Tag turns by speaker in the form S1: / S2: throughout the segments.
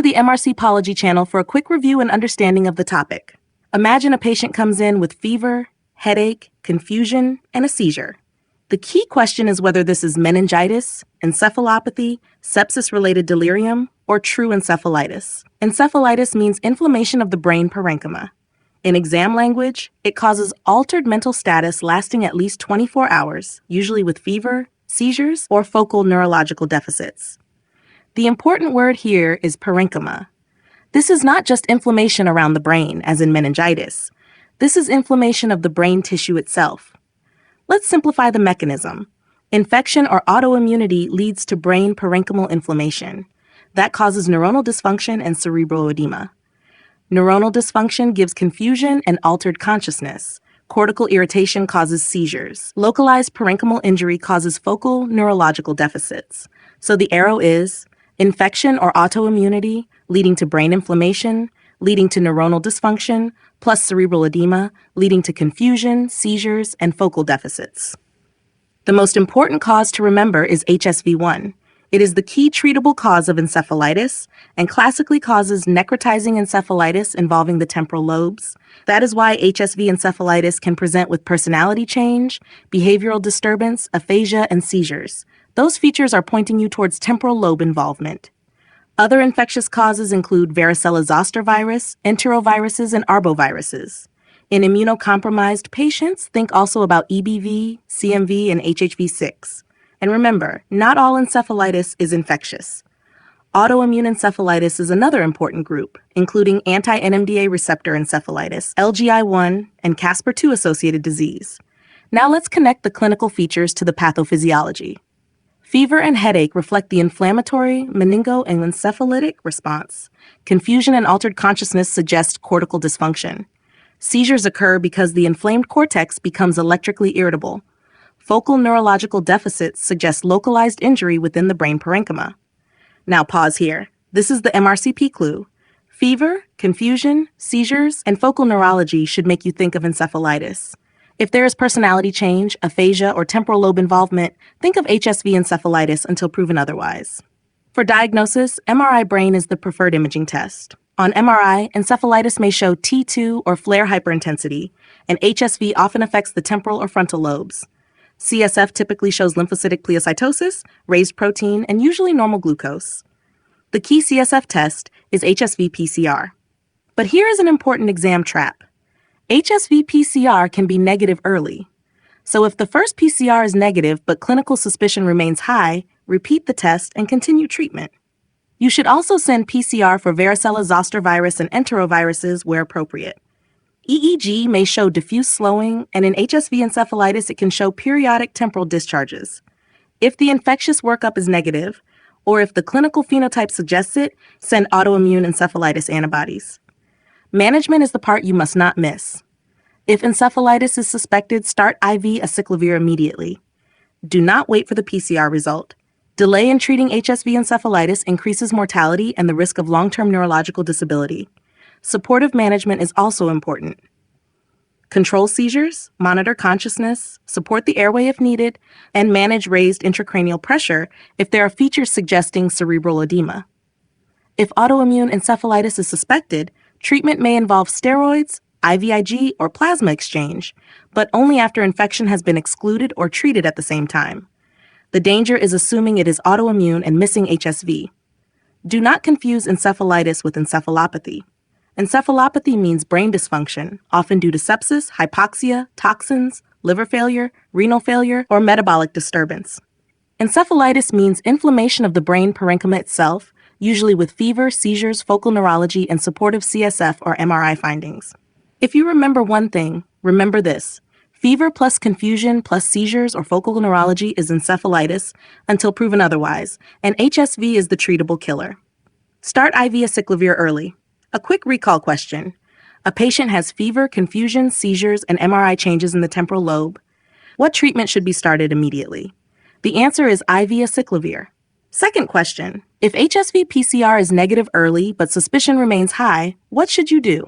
S1: the MRCPology channel for a quick review and understanding of the topic. Imagine a patient comes in with fever, headache, confusion, and a seizure. The key question is whether this is meningitis, encephalopathy, sepsis-related delirium, or true encephalitis. Encephalitis means inflammation of the brain parenchyma. In exam language, it causes altered mental status lasting at least 24 hours, usually with fever, seizures, or focal neurological deficits. The important word here is parenchyma. This is not just inflammation around the brain, as in meningitis. This is inflammation of the brain tissue itself. Let's simplify the mechanism. Infection or autoimmunity leads to brain parenchymal inflammation. That causes neuronal dysfunction and cerebral oedema. Neuronal dysfunction gives confusion and altered consciousness. Cortical irritation causes seizures. Localized parenchymal injury causes focal neurological deficits. So the arrow is infection or autoimmunity leading to brain inflammation, leading to neuronal dysfunction, plus cerebral edema, leading to confusion, seizures, and focal deficits. The most important cause to remember is HSV1. It is the key treatable cause of encephalitis and classically causes necrotizing encephalitis involving the temporal lobes. That is why HSV encephalitis can present with personality change, behavioral disturbance, aphasia, and seizures. Those features are pointing you towards temporal lobe involvement. Other infectious causes include varicella-zoster virus, enteroviruses, and arboviruses. In immunocompromised patients, think also about EBV, CMV, and HHV6. And remember, not all encephalitis is infectious. Autoimmune encephalitis is another important group, including anti-NMDA receptor encephalitis, LGI1, and Caspr2 associated disease. Now let's connect the clinical features to the pathophysiology. Fever and headache reflect the inflammatory, meningo, and encephalitic response. Confusion and altered consciousness suggest cortical dysfunction. Seizures occur because the inflamed cortex becomes electrically irritable. Focal neurological deficits suggest localized injury within the brain parenchyma. Now pause here. This is the MRCP clue. Fever, confusion, seizures, and focal neurology should make you think of encephalitis. If there is personality change, aphasia, or temporal lobe involvement, think of HSV encephalitis until proven otherwise. For diagnosis, MRI brain is the preferred imaging test. On MRI, encephalitis may show T2 or flare hyperintensity, and HSV often affects the temporal or frontal lobes. CSF typically shows lymphocytic pleocytosis, raised protein, and usually normal glucose. The key CSF test is HSV PCR. But here is an important exam trap. HSV PCR can be negative early. So if the first PCR is negative but clinical suspicion remains high, repeat the test and continue treatment. You should also send PCR for varicella-zoster virus and enteroviruses where appropriate. EEG may show diffuse slowing, and in HSV encephalitis it can show periodic temporal discharges. If the infectious workup is negative, or if the clinical phenotype suggests it, send autoimmune encephalitis antibodies. Management is the part you must not miss. If encephalitis is suspected, start IV acyclovir immediately. Do not wait for the PCR result. Delay in treating HSV encephalitis increases mortality and the risk of long-term neurological disability. Supportive management is also important. Control seizures, monitor consciousness, support the airway if needed, and manage raised intracranial pressure if there are features suggesting cerebral edema. If autoimmune encephalitis is suspected, treatment may involve steroids, IVIG, or plasma exchange, but only after infection has been excluded or treated at the same time. The danger is assuming it is autoimmune and missing HSV. Do not confuse encephalitis with encephalopathy. Encephalopathy means brain dysfunction, often due to sepsis, hypoxia, toxins, liver failure, renal failure, or metabolic disturbance. Encephalitis means inflammation of the brain parenchyma itself, usually with fever, seizures, focal neurology, and supportive CSF or MRI findings. If you remember one thing, remember this. Fever plus confusion plus seizures or focal neurology is encephalitis until proven otherwise, and HSV is the treatable killer. Start IV acyclovir early. A quick recall question. A patient has fever, confusion, seizures, and MRI changes in the temporal lobe. What treatment should be started immediately? The answer is IV acyclovir. Second question. If HSV PCR is negative early but suspicion remains high, what should you do?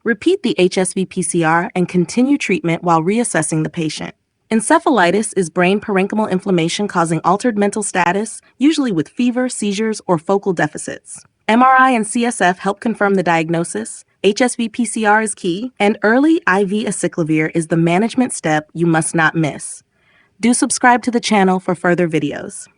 S1: Repeat the HSV PCR and continue treatment while reassessing the patient. Encephalitis is brain parenchymal inflammation causing altered mental status, usually with fever, seizures, or focal deficits. MRI and CSF help confirm the diagnosis, HSV-PCR is key, and early IV acyclovir is the management step you must not miss. Do subscribe to the channel for further videos.